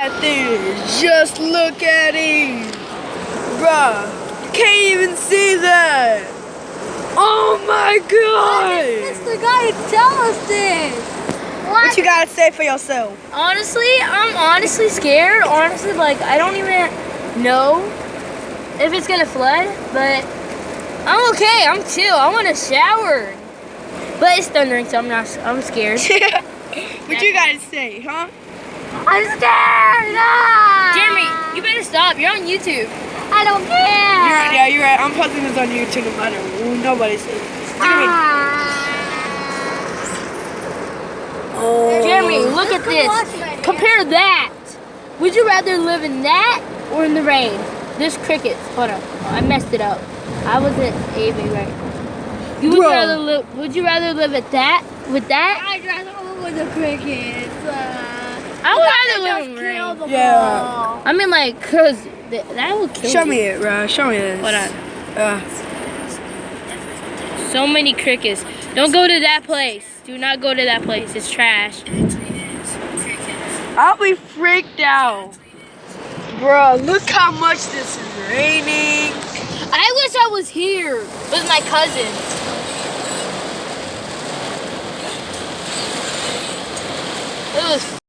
At this, just look at it. Bruh, you can't even see that. Oh my god. Mr. Guy, tell us this. What you gotta say for yourself? Honestly, I'm honestly scared. Honestly, like, I don't even know if it's gonna flood, but I'm okay. I'm chill. I want to shower. But it's thundering, so I'm scared. What you gotta say, huh? I'm scared. Ah! Jeremy, you better stop. You're on YouTube. I don't care. You're right. I'm posting this on YouTube no matter what. Nobody sees it. Oh. Jeremy, look at this. Compare that. Would you rather live in that or in the rain? There's crickets. Hold on. Oh, I messed it up. I wasn't aiming right. Would you rather live? Would you rather live at that with that? I'd rather live with the crickets. I would rather live in the rain. Yeah. I mean, like, cause that would kill Show you. me it, bro. Show me this. Hold on. So many crickets. Don't go to that place. Do not go to that place. It's trash. I'll be freaked out. Bro, look how much this is raining. I wish I was here with my cousin. It was